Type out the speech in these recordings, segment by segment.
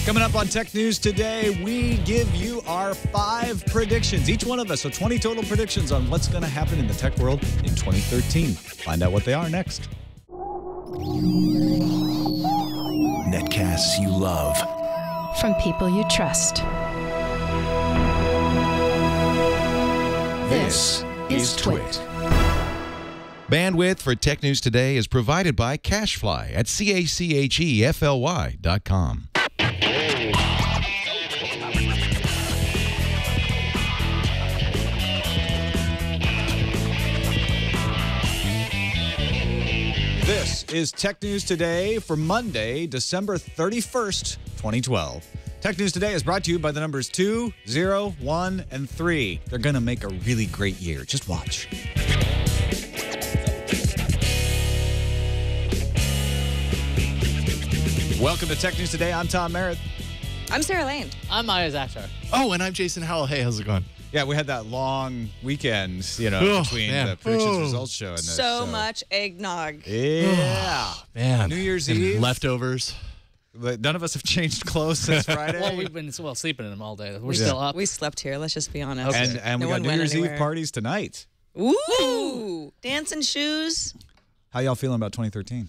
Coming up on Tech News Today, we give you our 5 predictions. Each one of us, so 20 total predictions on what's going to happen in the tech world in 2013. Find out what they are next. Netcasts you love. From people you trust. This is Twit. Bandwidth for Tech News Today is provided by CacheFly at CACHEFLY.com. This is Tech News Today for Monday, December 31st, 2012. Tech News Today is brought to you by the numbers 2, 0, 1, and 3. They're going to make a really great year. Just watch. Welcome to Tech News Today. I'm Tom Merritt. I'm Sarah Lane. I'm Maya Zachar. Oh, and I'm Jason Howell. Hey, how's it going? Yeah, we had that long weekend, between the predictions results show and this. So much eggnog. Yeah. Man. New Year's And Eve. leftovers. None of us have changed clothes since Friday. Well, we've been sleeping in them all day. We're still up. We slept here, let's just be honest. And No we got one New went Year's anywhere. Eve parties tonight. Ooh! Dancing shoes. How y'all feeling about 2013?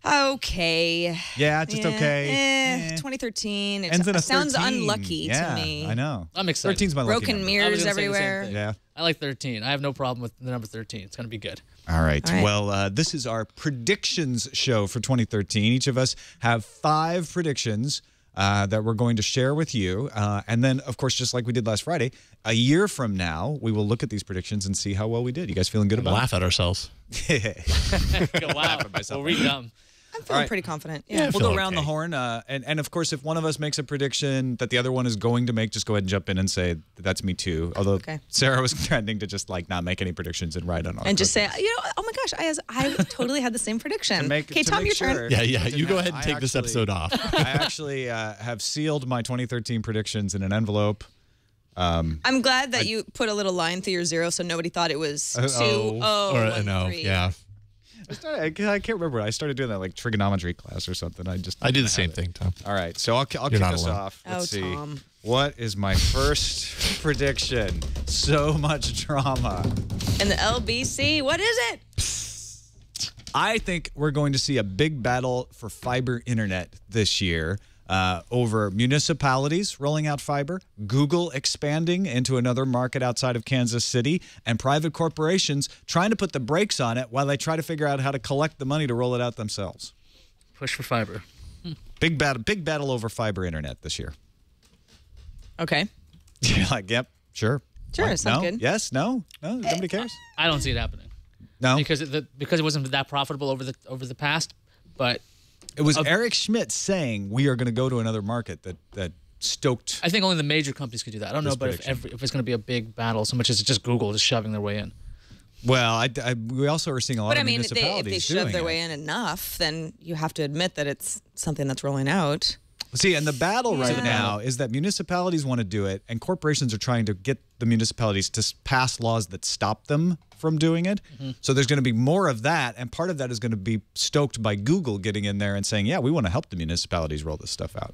Okay. Yeah, just okay. 2013. Ends in a sounds 13. unlucky Yeah, to me. I know. I'm excited. 13's my lucky Broken number. I was mirrors gonna say the same everywhere. thing. Yeah. I like 13. I have no problem with the number 13. It's going to be good. All right. All right. Well, this is our predictions show for 2013. Each of us have 5 predictions that we're going to share with you. And then, of course, just like we did last Friday, a year from now, we will look at these predictions and see how well we did. You guys feeling good about Laugh at ourselves. it? Wow. myself. Well, we dumb. I'm feeling right. pretty confident. Yeah. Yeah. We'll go feel around the okay. horn. And of course, if one of us makes a prediction that the other one is going to make, just go ahead and jump in and say, that's me too. Although Okay. Sarah was trending to just not make any predictions and write on our And just say, predictions. oh my gosh, I totally had the same prediction. Okay, to Tom, make your sure. turn. Yeah. You go ahead and I take this actually- episode off. I actually have sealed my 2013 predictions in an envelope. I'm glad that you put a little line through your 0 so nobody thought it was 2, Or a 1, no. 3. Yeah. I can't remember. I started doing that like trigonometry class or something. I do the same thing, Tom. All right, so I'll kick not us alone. off. Oh, Let's see. Tom. What is my first prediction? So much drama. And the LBC, what is it? I think we're going to see a big battle for fiber internet this year over municipalities rolling out fiber, Google expanding into another market outside of Kansas City, and private corporations trying to put the brakes on it while they try to figure out how to collect the money to roll it out themselves. Push for fiber. Big battle over fiber internet this year. Okay. You're like, yep, sure. Sure, What? sounds no? good. Yes, no, nobody cares. I don't see it happening No, because it wasn't that profitable over the past. But it was Eric Schmidt saying we are going to go to another market that stoked. I think only the major companies could do that. I don't know, but if it's going to be a big battle, so much as just Google just shoving their way in. Well, we also are seeing a lot But of I mean, if municipalities they shove doing their it. way in enough, then you have to admit that it's something that's rolling out. See, and the battle right Yeah. now is that municipalities want to do it, and corporations are trying to get the municipalities to pass laws that stop them from doing it. So there's going to be more of that, and part of that is going to be stoked by Google getting in there and saying, yeah, we want to help the municipalities roll this stuff out.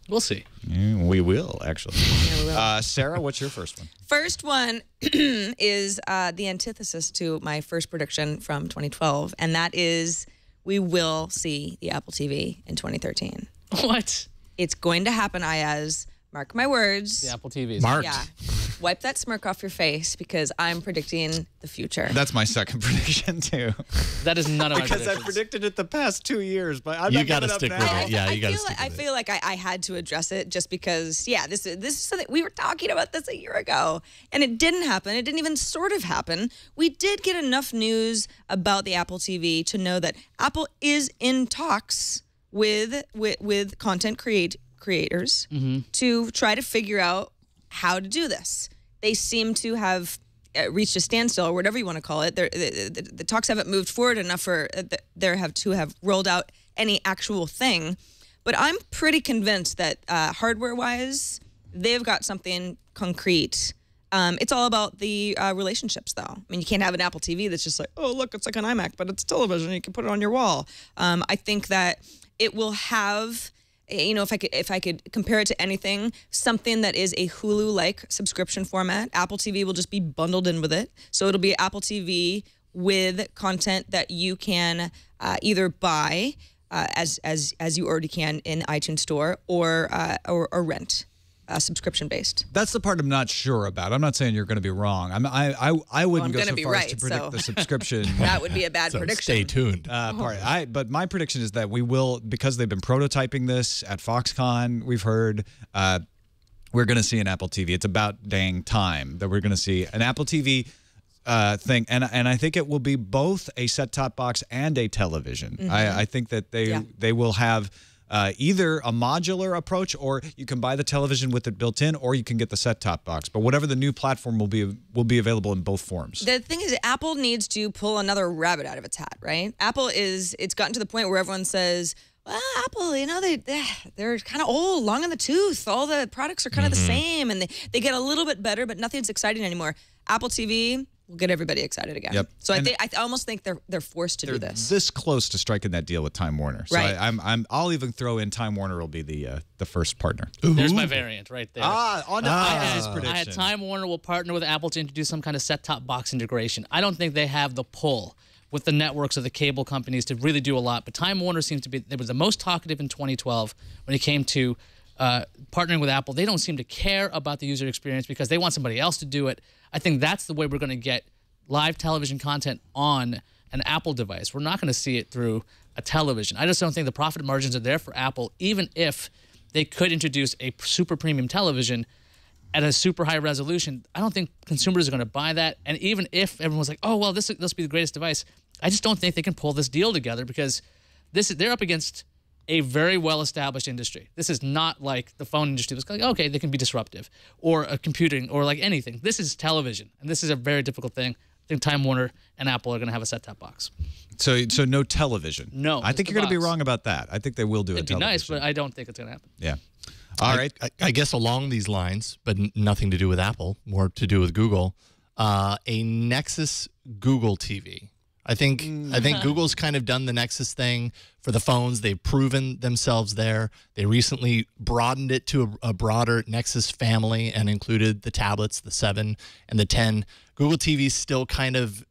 We'll see. We will, actually. Yeah, we will. Sarah, what's your first one? First one is the antithesis to my first prediction from 2012, and that is we will see the Apple TV in 2013. What? It's going to happen, Ayaz. Mark my words. The Apple TVs. Marked. Yeah. Wipe that smirk off your face because I'm predicting the future. That's my second prediction, too. That is none of my Because I predictions. predicted it the past 2 years, but I'm You not gotta giving up stick now. with it. Yeah, you gotta stick I with it. feel like I had to address it just because, yeah, this is something we were talking about this a year ago, and it didn't happen. It didn't even sort of happen. We did get enough news about the Apple TV to know that Apple is in talks with content creators to try to figure out how to do this. They seem to have reached a standstill, or whatever you want to call it. The talks haven't moved forward enough for to have rolled out any actual thing. But I'm pretty convinced that hardware-wise, they've got something concrete. It's all about the relationships, though. I mean, you can't have an Apple TV that's just like, oh, look, it's like an iMac, but it's television. You can put it on your wall. I think that it will have you know, if I could compare it to anything, something that is a Hulu-like subscription format, Apple TV will just be bundled in with it. So it'll be Apple TV with content that you can either buy as you already can in iTunes Store or rent. Subscription based. That's the part I'm not sure about. I'm not saying you're going to be wrong. I wouldn't go so far as to predict the subscription. That would be a bad prediction. Stay tuned. But my prediction is that we will, because they've been prototyping this at Foxconn. We've heard we're going to see an Apple TV. It's about dang time that we're going to see an Apple TV thing, and I think it will be both a set-top box and a television. Mm-hmm. I think that they will have. Either a modular approach, or you can buy the television with it built in, or you can get the set-top box. But whatever the new platform will be available in both forms. The thing is, Apple needs to pull another rabbit out of its hat, right? It's gotten to the point where everyone says, well, Apple, you know, they're kind of old, long in the tooth. All the products are kind of the same, and they get a little bit better, but nothing's exciting anymore. Apple TV will get everybody excited again. Yep. So I almost think they're forced to do this. This close to striking that deal with Time Warner. So right. I'll even throw in Time Warner will be the first partner. Ooh. There's my variant right there. His prediction. I had Time Warner will partner with Apple to introduce some kind of set-top box integration. I don't think they have the pull with the networks of the cable companies to really do a lot. But Time Warner seems to be, they were the most talkative in 2012 when it came to partnering with Apple. They don't seem to care about the user experience because they want somebody else to do it. I think that's the way we're going to get live television content on an Apple device. We're not going to see it through a television. I just don't think the profit margins are there for Apple, even if they could introduce a super premium television at a super high resolution. I don't think consumers are going to buy that. And even if everyone's like, oh, well, this will be the greatest device, I just don't think they can pull this deal together because they're up against a very well-established industry. This is not like the phone industry that's like, okay, they can be disruptive, or a computing, or like anything. This is television, and this is a very difficult thing. I think Time Warner and Apple are going to have a set-top box. So no television? No. I think you're going to be wrong about that. I think they will do It'd a television. It'd be nice, but I don't think it's going to happen. Yeah. All right. I guess along these lines, but nothing to do with Apple, more to do with Google, a Nexus Google TV. I think Google's kind of done the Nexus thing for the phones. They've proven themselves there. They recently broadened it to a broader Nexus family and included the tablets, the 7 and the 10. Google TV's still kind of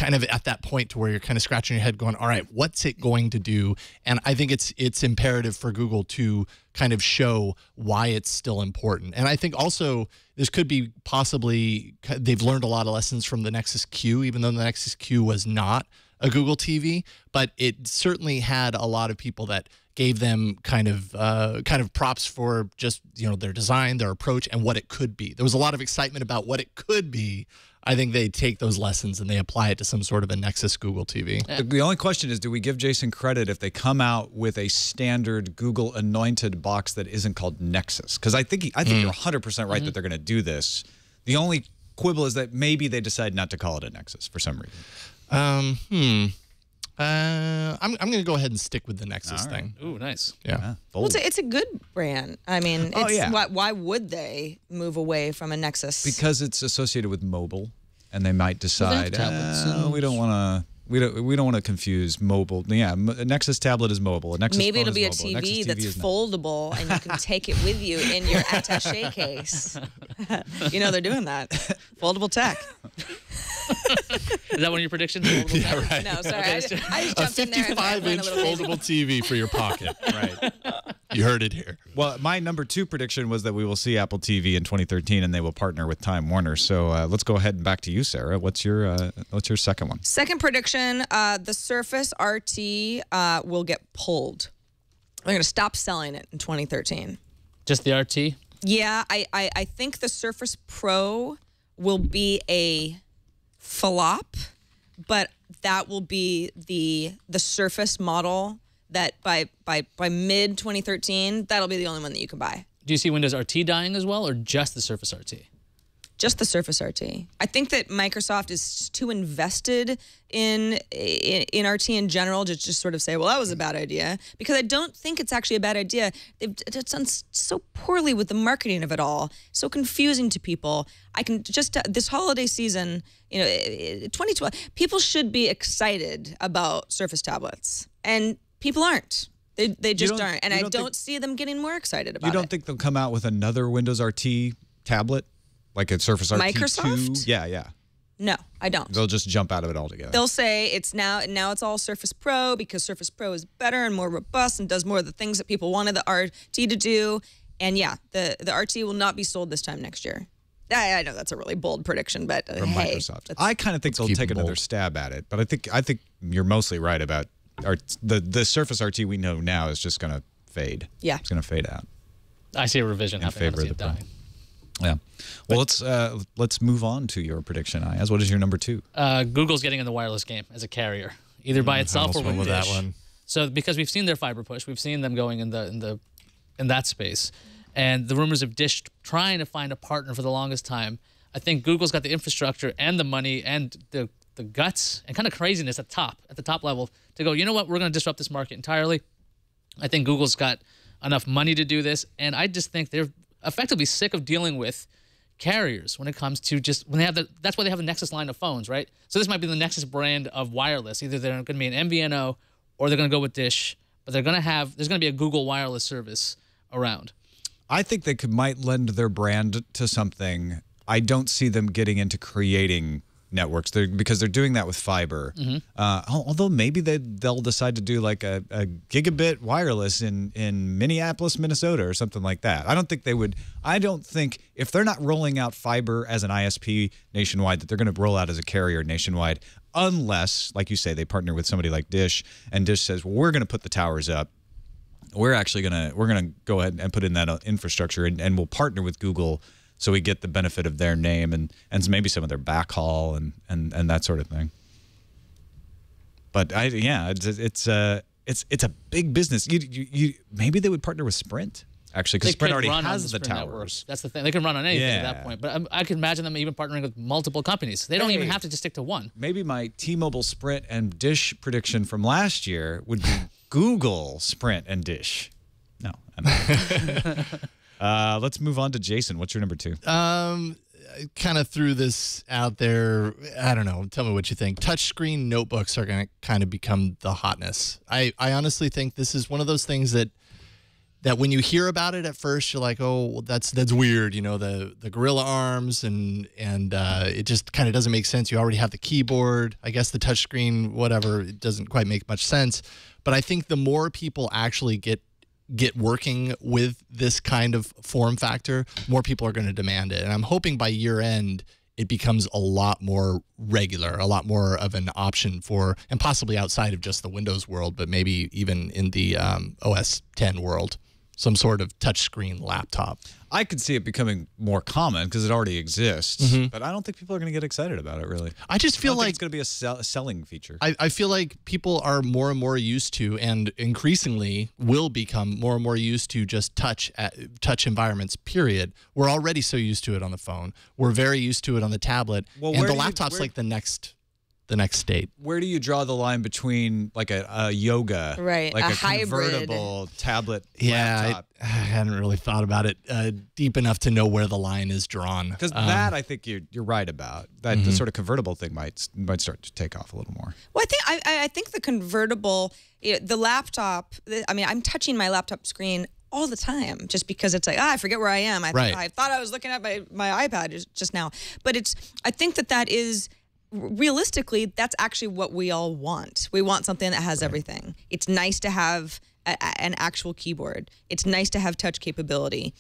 at that point to where you're kind of scratching your head going, all right, what's it going to do? And I think it's imperative for Google to kind of show why it's still important. And I think also this could be possibly, they've learned a lot of lessons from the Nexus Q, even though the Nexus Q was not a Google TV, but it certainly had a lot of people that gave them kind of props for just, you know, their design, their approach, and what it could be. There was a lot of excitement about what it could be. I think they take those lessons and they apply it to some sort of a Nexus Google TV. The only question is, do we give Jason credit if they come out with a standard Google anointed box that isn't called Nexus? Because I think you're 100% right that they're going to do this. The only quibble is that maybe they decide not to call it a Nexus for some reason. I'm going to go ahead and stick with the Nexus thing. Ooh, nice. Yeah. Well, it's a good brand. I mean, why would they move away from a Nexus? Because it's associated with mobile, and they might decide, we don't want to confuse mobile. Yeah, a Nexus tablet is mobile. A Nexus Maybe phone it'll be a is TV mobile. A that's foldable, and you can take it with you in your attaché case. You know they're doing that. Foldable tech. Is that one of your predictions? Yeah, right. No, sorry. I just jumped in there. 55-inch foldable TV for your pocket. Right. You heard it here. Well, my number 2 prediction was that we will see Apple TV in 2013, and they will partner with Time Warner. So let's go ahead and back to you, Sarah. What's your second one? Second prediction: the Surface RT will get pulled. They're going to stop selling it in 2013. Just the RT? Yeah, I think the Surface Pro will be a flop, but that will be the Surface model that by mid 2013, that'll be the only one that you can buy. Do you see Windows RT dying as well, or just the Surface RT? Just the Surface RT. I think that Microsoft is too invested in RT in general to just sort of say, well, that was a bad idea, because I don't think it's actually a bad idea. They've done so poorly with the marketing of it all, so confusing to people. I can just this holiday season, 2012, people should be excited about Surface tablets, and people aren't. They just don't- aren't. And you I don't don't think- see them getting more excited about You don't it. think they'll come out with another Windows RT tablet, like a Surface RT 2? Microsoft? Yeah. No, I don't. They'll just jump out of it altogether. They'll say it's now it's all Surface Pro because Surface Pro is better and more robust and does more of the things that people wanted the RT to do. And yeah, the RT will not be sold this time next year. I know that's a really bold prediction, but From hey, Microsoft. that's- I kind of think they'll keep take it another bold. stab at it, but I think you're mostly right about the Surface RT we know now is just going to fade. Yeah. It's going to fade out. I see a revision happening. I favor don't see of it the Pro. dying. Yeah. Well, let's move on to your prediction, Ayaz. What is your number 2? Google's getting in the wireless game as a carrier, either by itself or almost went with with that Dish. one. So because we've seen their fiber push, we've seen them going in that space, and the rumors of Dish trying to find a partner for the longest time. I think Google's got the infrastructure and the money and the guts and kind of craziness at the top level to go, you know what, we're going to disrupt this market entirely. I think Google's got enough money to do this, and I just think they're effectively sick of dealing with carriers when it comes to just when they have that's why they have the Nexus line of phones, right? So this might be the Nexus brand of wireless. Either they're going to be an MVNO or they're going to go with Dish, but there's going to be a Google wireless service around. I think they might lend their brand to something. I don't see them getting into creating networks because they're doing that with fiber. Although maybe they'll decide to do like a gigabit wireless in Minneapolis, Minnesota or something like that. I don't think they would. I don't think if they're not rolling out fiber as an ISP nationwide that they're going to roll out as a carrier nationwide unless, like you say, they partner with somebody like Dish and Dish says, well, we're going to put the towers up. We're gonna go ahead and put in that infrastructure and we'll partner with Google so we get the benefit of their name and maybe some of their backhaul and that sort of thing. But it's a big business. You maybe they would partner with Sprint actually because They Sprint could already run on has the Sprint towers. networks. That's the thing. They can run on anything at Yeah. that point. But I can imagine them even partnering with multiple companies. They don't even Hey. have to just stick to one. Maybe my T-Mobile, Sprint, and Dish prediction from last year would be Google, Sprint, and Dish. No. Let's move on to Jason. What's your number 2? Kind of threw this out there. I don't know. Tell me what you think. Touchscreen notebooks are going to kind of become the hotness. I honestly think this is one of those things that when you hear about it at first, you're like, oh, well, that's weird. You know, the Gorilla Arms and it just kind of doesn't make sense. You already have the keyboard. I guess the touchscreen, whatever, it doesn't quite make much sense. But I think the more people actually get working with this kind of form factor, more people are going to demand it. And I'm hoping by year end, it becomes a lot more regular, a lot more of an option for, and possibly outside of just the Windows world, but maybe even in the OS 10 world, some sort of touchscreen laptop. I could see it becoming more common because it already exists, but I don't think people are going to get excited about it, really. I just I feel don't think like it's going to be a selling feature. I feel like people are more and more used to, and increasingly will become more and more used to just touch environments, period. We're already so used to it on the phone. We're very used to it on the tablet. Well, and where the do you- laptop's where- like the next state. Where do you draw the line between like a yoga, Right, like a a hybrid. convertible tablet Yeah, laptop? I hadn't really thought about it deep enough to know where the line is drawn. Because that I think you're right about. That the sort of convertible thing might start to take off a little more. Well, I think the convertible, the laptop. I mean, I'm touching my laptop screen all the time just because it's like I forget where I am. Right. I thought I was looking at my iPad just now, but I think that is. Realistically, that's actually what we all want. We want something that has everything. It's nice to have an actual keyboard. It's nice to have touch capability.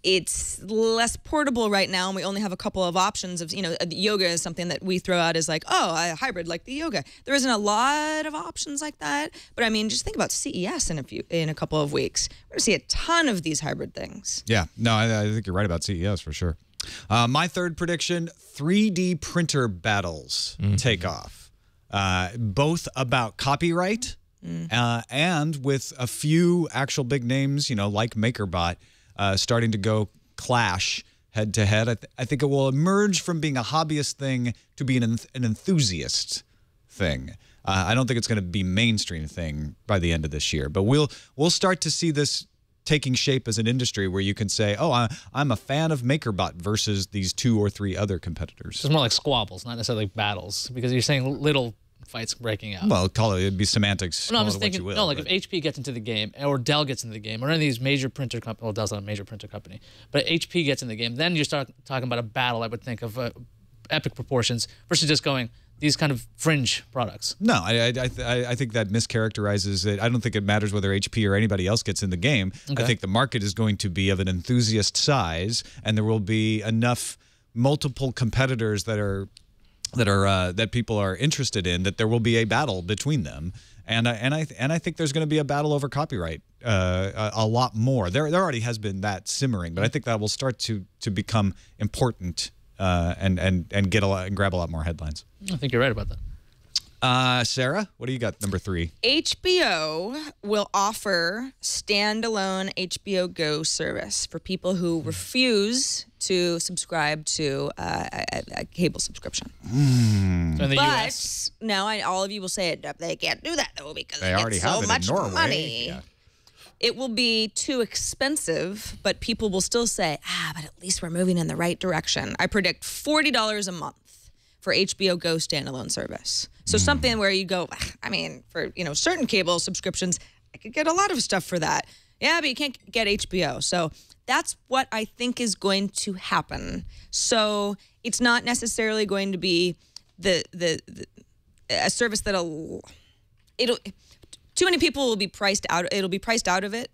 It's less portable right now, and we only have a couple of options of, yoga is something that we throw out as like, oh, a hybrid like the yoga. There isn't a lot of options like that. But I mean, just think about CES in a couple of weeks. We're going to see a ton of these hybrid things. Yeah, no, I think you're right about CES for sure. My third prediction, 3D printer battles take off, both about copyright and with a few actual big names, like MakerBot, starting to go clash head to head. I think it will emerge from being a hobbyist thing to being an enthusiast thing. I don't think it's going to be mainstream thing by the end of this year, but we'll start to see this taking shape as an industry where you can say, oh, I'm a fan of MakerBot versus these 2 or 3 other competitors. So it's more like squabbles, not necessarily like battles, because you're saying little fights breaking out. Well, it'd be semantics. No, I'm call just it what you thinking, will, no, like but- if HP gets into the game, or Dell gets into the game, or any of these major printer companies, well, Dell's not a major printer company, but HP gets in the game, then you start talking about a battle, I would think, of epic proportions versus just going, these kind of fringe products. No, I think that mischaracterizes it. I don't think it matters whether HP or anybody else gets in the game. Okay. I think the market is going to be of an enthusiast size, and there will be enough multiple competitors that people are interested in that there will be a battle between them. And I think there's going to be a battle over copyright a lot more. There already has been that simmering, but I think that will start to become important and get and grab a lot more headlines. I think you're right about that. Sarah, what do you got? Number 3. HBO will offer standalone HBO Go service for people who refuse to subscribe to a cable subscription. So in the US, But now all of you will say they can't do that though because They already it's have so it in much Norway. money. Yeah. It will be too expensive, but people will still say, but at least we're moving in the right direction. I predict $40 a month for HBO Go standalone service. So something where you go, I mean, for certain cable subscriptions, I could get a lot of stuff for that. Yeah, but you can't get HBO. So that's what I think is going to happen. So it's not necessarily going to be a service that'll too many people will be priced out. It'll be priced out of it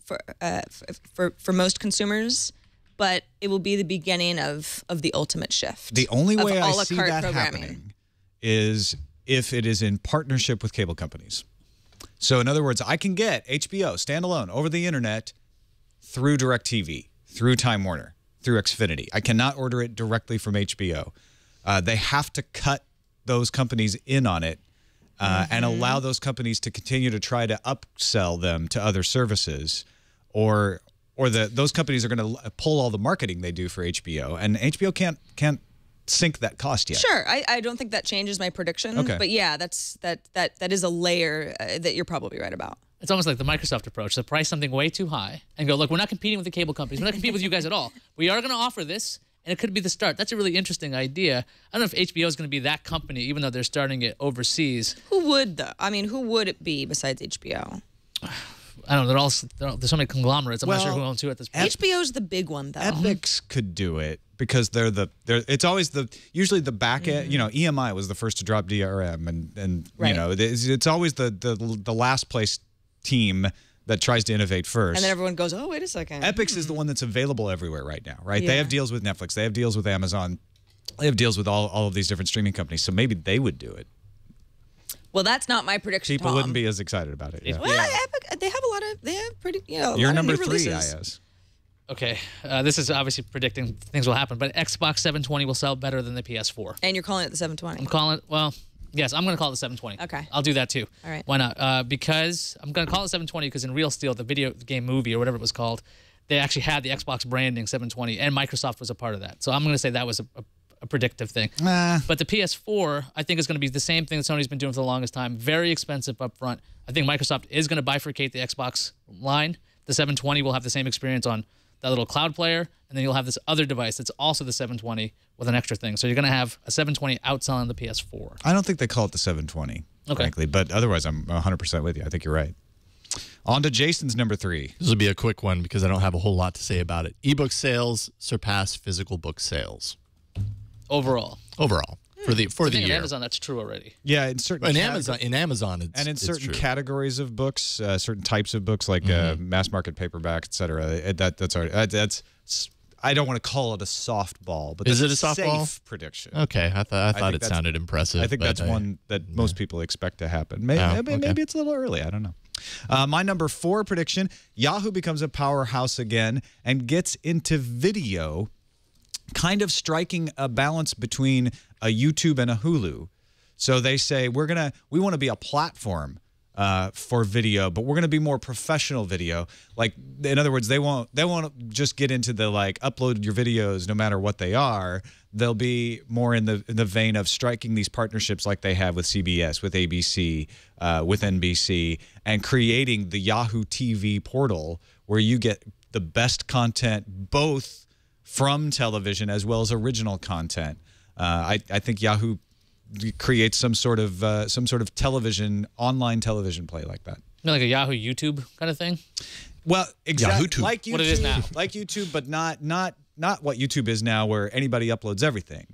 for most consumers, but it will be the beginning of the ultimate shift. The only of way a I la see carte that programming. happening is if it is in partnership with cable companies. So in other words, I can get HBO standalone over the internet through DirecTV, through Time Warner, through Xfinity. I cannot order it directly from HBO. They have to cut those companies in on it and allow those companies to continue to try to upsell them to other services, or those companies are going to pull all the marketing they do for HBO, and HBO can't sink that cost yet. Sure, I don't think that changes my prediction. Okay. But yeah, that is a layer that you're probably right about. it's almost like the Microsoft approach, to price something way too high and go, look, we're not competing with the cable companies. We're not competing with you guys at all. We are going to offer this, and it could be the start. That's a really interesting idea. I don't know if HBO is going to be that company, even though they're starting it overseas. Who would though? I mean, who would it be besides HBO? I don't know. There's so many conglomerates. I'm not sure who owns who at this point. HBO's the big one though. Epix could do it because it's always usually the back end. You know, EMI was the first to drop DRM, and Right. you know it's always the last place team that tries to innovate first. And then everyone goes, oh, wait a second. Epix is the one that's available everywhere right now, right? They Yeah. have deals with Netflix, they have deals with Amazon, they have deals with all of these different streaming companies. So maybe they would do it. Well, that's not my prediction, People Tom. wouldn't be as excited about it. Yeah. Well, Epic, they have pretty, a You're lot number of new 3, releases. IS. Okay, this is obviously predicting things will happen, but Xbox 720 will sell better than the PS4. And you're calling it the 720. I'm calling it, well, yes, I'm going to call it the 720. Okay. I'll do that too. All right. Why not? Because I'm going to call it 720 because in Real Steel, the video game movie or whatever it was called, they actually had the Xbox branding 720, and Microsoft was a part of that. So I'm going to say that was a predictive thing. But the PS4, I think, is going to be the same thing that Sony's been doing for the longest time. Very expensive up front. I think Microsoft is going to bifurcate the Xbox line. The 720 will have the same experience on that little cloud player, and then you'll have this other device that's also the 720 with an extra thing. So you're going to have a 720 outselling the PS4. I don't think they call it the 720, frankly, but otherwise I'm 100% with you. I think you're right. On to Jason's number 3. This will be a quick one because I don't have a whole lot to say about it. Ebook sales surpass physical book sales Overall. For the I think on year. Amazon, that's true already. Yeah, in certain In categories- Amazon, it's and in it's certain true. categories of books, certain types of books like mass market paperback, etc. That's already that's. I don't want to call it a softball, but Is that's it a softball? safe prediction. Okay, I thought think it that's- sounded impressive. I think but that's one that most people expect to happen. Maybe, okay. maybe it's a little early. I don't know. My number 4 prediction: Yahoo becomes a powerhouse again and gets into video, kind of striking a balance between a YouTube and a Hulu. So they say we want to be a platform for video, but we're going to be more professional video. Like, in other words, they won't just get into the like upload your videos no matter what they are. They'll be more in the vein of striking these partnerships like they have with CBS, with ABC, with NBC, and creating the Yahoo TV portal where you get the best content both from television as well as original content. I think Yahoo create some sort of television, online television play like that. Like a Yahoo YouTube kind of thing. Well, exactly YouTube. like YouTube, What it is now. like YouTube, but not what YouTube is now, where anybody uploads everything.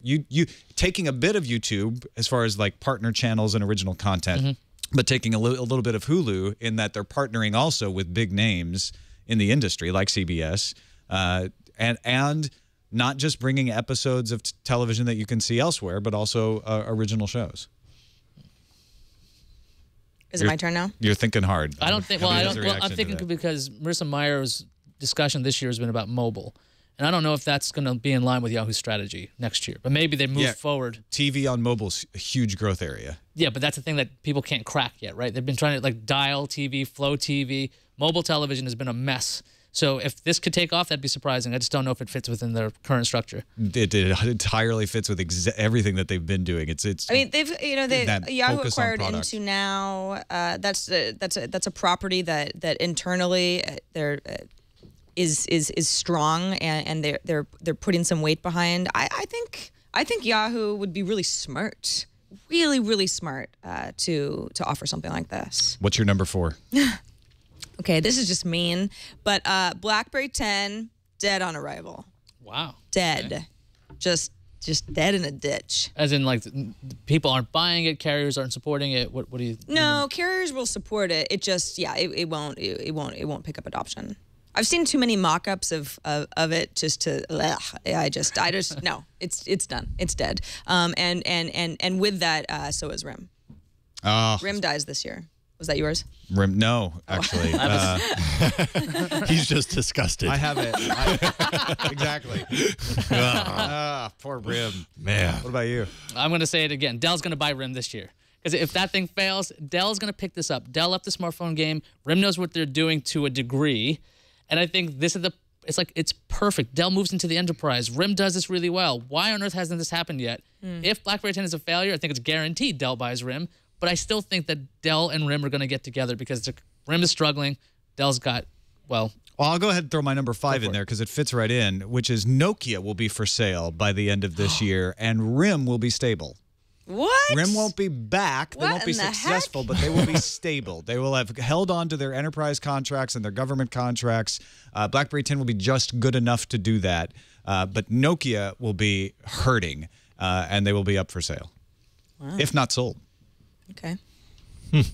You taking a bit of YouTube as far as like partner channels and original content, but taking a little bit of Hulu in that they're partnering also with big names in the industry like CBS, and not just bringing episodes of television that you can see elsewhere, but also original shows. Is it my turn now? You're thinking hard. I don't think. Well, How I do you don't. guys' Well, I'm reaction to thinking that? because Marissa Meyer's discussion this year has been about mobile, and I don't know if that's going to be in line with Yahoo's strategy next year. But maybe they move forward. TV on mobile's a huge growth area. Yeah, but that's the thing that people can't crack yet, right? They've been trying to like Dial TV, Flow TV, mobile television has been a mess. So if this could take off, that'd be surprising. I just don't know if it fits within their current structure. It entirely fits with everything that they've been doing. It's. I mean, that Yahoo focus on acquired product. Into Now. That's a property that internally is strong, and they're putting some weight behind. I think Yahoo would be really smart, really smart to offer something like this. What's your number 4? Okay, this is just mean, but BlackBerry 10 dead on arrival. Wow. Dead. Okay. Just dead in a ditch. As in, like, people aren't buying it, carriers aren't supporting it. What do you? No, carriers will support it. It just, it won't pick up adoption. I've seen too many mock-ups of it just to. I just no. It's done. It's dead. And with that, so is RIM. Oh, RIM dies this year. Was that yours? RIM. No, actually. He's just disgusted. I have it. Exactly. Poor RIM. Man. What about you? I'm going to say it again. Dell's going to buy RIM this year. Because if that thing fails, Dell's going to pick this up. Dell up the smartphone game. RIM knows what they're doing to a degree. And I think this is it's perfect. Dell moves into the enterprise. RIM does this really well. Why on earth hasn't this happened yet? If BlackBerry 10 is a failure, I think it's guaranteed Dell buys RIM. But I still think that Dell and RIM are going to get together because RIM is struggling. Dell's got, well, I'll go ahead and throw my number 5 in there because it fits right in, which is Nokia will be for sale by the end of this year, and RIM will be stable. What? RIM won't be back. They What won't be in the successful, but they will be stable. They will have held on to their enterprise contracts and their government contracts. BlackBerry 10 will be just good enough to do that. But Nokia will be hurting, and they will be up for sale, if not sold. Okay.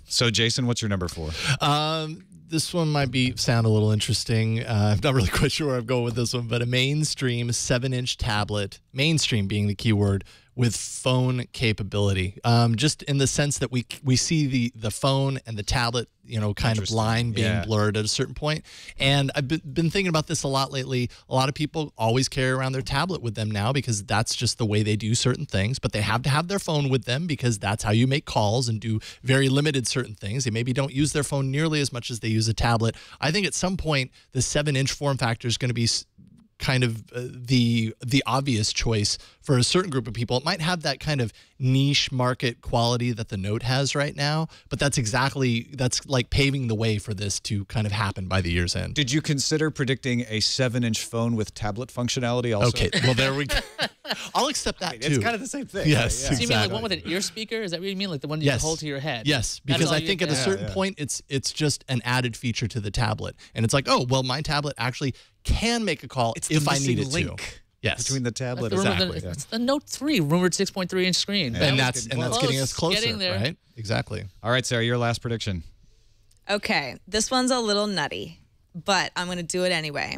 So, Jason, what's your number 4? This one might sound a little interesting. I'm not really quite sure where I'm going with this one, but a mainstream 7-inch tablet, mainstream being the key word, with phone capability. Just in the sense that we see the phone and the tablet, kind of line being blurred at a certain point. And I've been thinking about this a lot lately. A lot of people always carry around their tablet with them now because that's just the way they do certain things, but they have to have their phone with them because that's how you make calls and do very limited certain things. They maybe don't use their phone nearly as much as they use a tablet. I think at some point the 7-inch form factor is going to be kind of the obvious choice for a certain group of people. It might have that kind of niche market quality that the Note has right now, but that's like paving the way for this to kind of happen by the year's end. Did you consider predicting a 7-inch phone with tablet functionality also? Okay, well, there we go. I'll accept that too. It's kind of the same thing. Yes, right? So you mean like exactly. one with an ear speaker? Is that what you mean? Like the one you hold to your head? Yes, That's because all I you think at a certain point it's just an added feature to the tablet. And it's like, oh, well, my tablet actually can make a call if I need it link to. Yes. between the tablet. It's the Note 3, rumored 6.3-inch screen. And that's getting us closer, Getting there. right? Exactly. All right, Sarah, your last prediction. Okay, this one's a little nutty, but I'm going to do it anyway.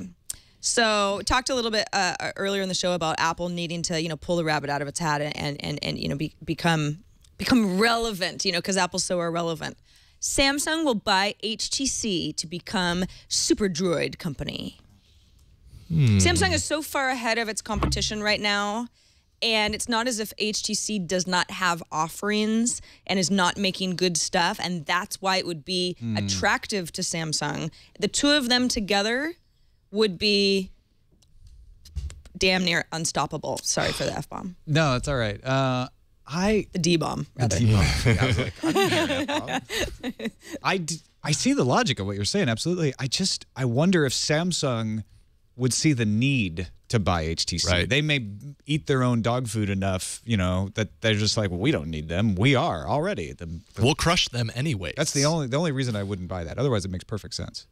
So, talked a little bit earlier in the show about Apple needing to, pull the rabbit out of its hat and become relevant, because Apple's so irrelevant. Samsung will buy HTC to become Super Droid company. Samsung is so far ahead of its competition right now, and it's not as if HTC does not have offerings and is not making good stuff, and that's why it would be attractive to Samsung. The two of them together would be damn near unstoppable. Sorry for the F-bomb. No, that's all right. The D-bomb, rather. I was like, I didn't hear that. I see the logic of what you're saying. Absolutely. I wonder if Samsung would see the need to buy HTC. Right. They may eat their own dog food enough, that they're just like, well, we don't need them. We are already. We'll crush them anyways. That's the only reason I wouldn't buy that. Otherwise, it makes perfect sense.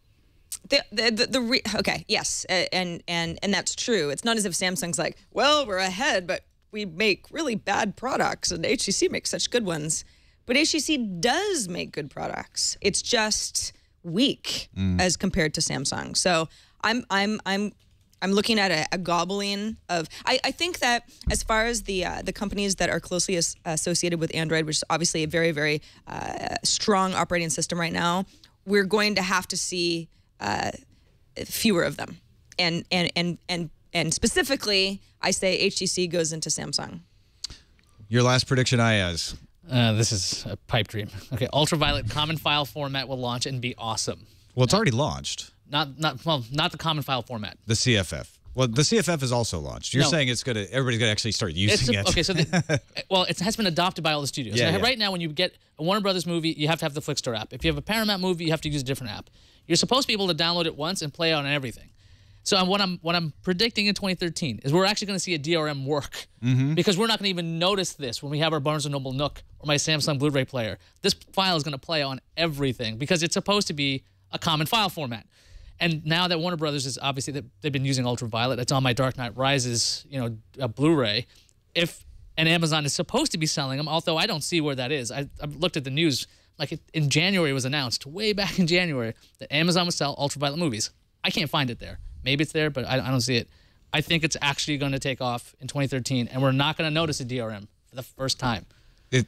Okay, yes, and that's true. It's not as if Samsung's like, well, we're ahead, but we make really bad products, and HTC makes such good ones. But HTC does make good products. It's just weak as compared to Samsung. So I'm looking at a gobbling of. I think that as far as the companies that are closely associated with Android, which is obviously a very, very strong operating system right now, we're going to have to see fewer of them, and specifically, I say HTC goes into Samsung. Your last prediction, Ayaz. This is a pipe dream. Okay, Ultraviolet common file format will launch and be awesome. Well, it's already launched. Not the common file format. The CFF. Well, the CFF is also launched. You're No. saying everybody's gonna actually start using it. Okay, so it has been adopted by all the studios. Yeah, So yeah. Right now, when you get a Warner Brothers movie, you have to have the Flickster app. If you have a Paramount movie, you have to use a different app. You're supposed to be able to download it once and play it on everything. So what I'm predicting in 2013 is we're actually going to see a DRM work because we're not going to even notice this when we have our Barnes & Noble Nook or my Samsung Blu-ray player. This file is going to play on everything because it's supposed to be a common file format. And now that Warner Brothers is obviously they've been using Ultraviolet, it's on my Dark Knight Rises, Blu-ray. And Amazon is supposed to be selling them, although I don't see where that is. I looked at the news, in January it was announced, way back in January, that Amazon would sell Ultraviolet movies. I can't find it there. Maybe it's there, but I don't see it. I think it's actually going to take off in 2013, and we're not going to notice a DRM for the first time.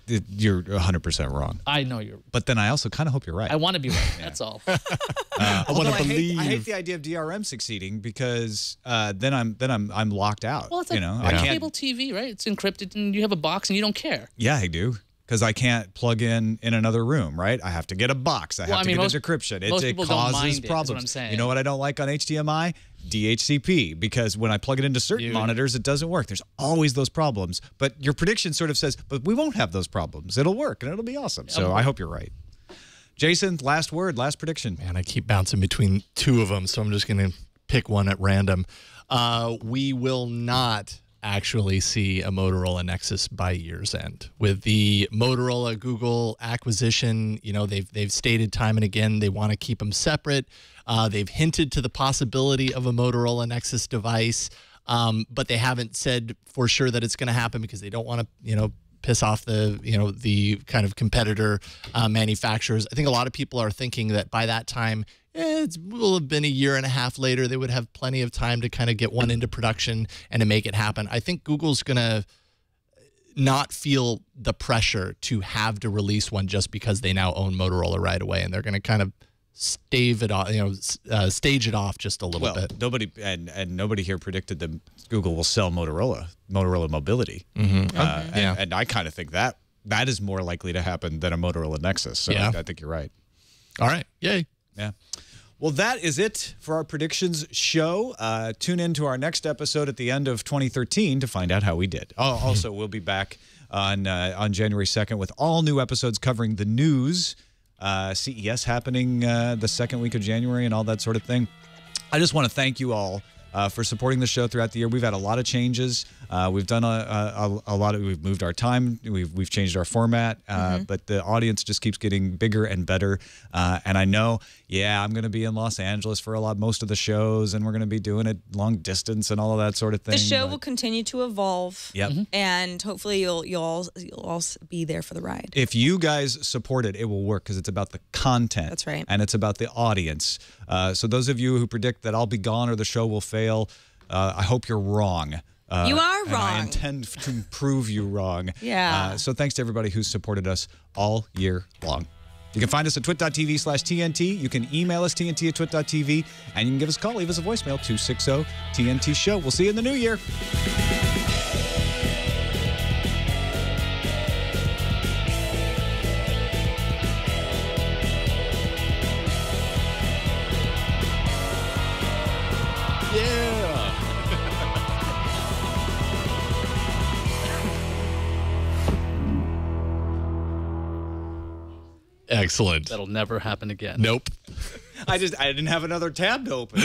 You're 100% wrong. I know you're. But then I also kind of hope you're right. I want to be right. That's all. Although I hate the idea of DRM succeeding because then I'm locked out. Well, it's like I can't. cable TV, right? It's encrypted, and you have a box, and you don't care. Yeah, I do. Because I can't plug in another room, right? I have to get a box. I have to get a decryption. Most It people don't causes mind it, is problems. what I'm saying. You know what I don't like on HDMI? DHCP. Because when I plug it into certain monitors, it doesn't work. There's always those problems. But your prediction sort of says, but we won't have those problems. It'll work, and it'll be awesome. So I hope you're right. Jason, last word, last prediction. Man, I keep bouncing between two of them, so I'm just going to pick one at random. We will not actually see a Motorola Nexus by year's end. With the Motorola Google acquisition, they've stated time and again they want to keep them separate. They've hinted to the possibility of a Motorola Nexus device, but they haven't said for sure that it's going to happen because they don't want to, piss off the kind of competitor manufacturers. I think a lot of people are thinking that by that time, it will have been a year and a half later. They would have plenty of time to kind of get one into production and to make it happen. I think Google's going to not feel the pressure to have to release one just because they now own Motorola right away, and they're going to kind of stave it off, stage it off just a little bit. Nobody and nobody here predicted that Google will sell Motorola Mobility. And I kind of think that is more likely to happen than a Motorola Nexus. So I think you're right. All right. Yay. Yeah. Well, that is it for our predictions show. Tune in to our next episode at the end of 2013 to find out how we did. Also, we'll be back on January 2nd with all new episodes covering the news, CES happening the second week of January and all that sort of thing. I just want to thank you all for supporting the show throughout the year. We've had a lot of changes. We've done a lot of. We've moved our time. We've changed our format. But the audience just keeps getting bigger and better. And I know, I'm going to be in Los Angeles for most of the shows, and we're going to be doing it long distance and all of that sort of thing. The show will continue to evolve. Yep. And hopefully you'll all be there for the ride. If you guys support it, it will work because it's about the content. That's right. And it's about the audience. So those of you who predict that I'll be gone or the show will fail, I hope you're wrong. You are and wrong. I intend to prove you wrong. Yeah. So thanks to everybody who's supported us all year long. You can find us at twit.tv/TNT. You can email us, TNT@twit.tv. And you can give us a call, leave us a voicemail, 260-TNT-SHOW. We'll see you in the new year. Excellent. That'll never happen again. Nope. I didn't have another tab to open.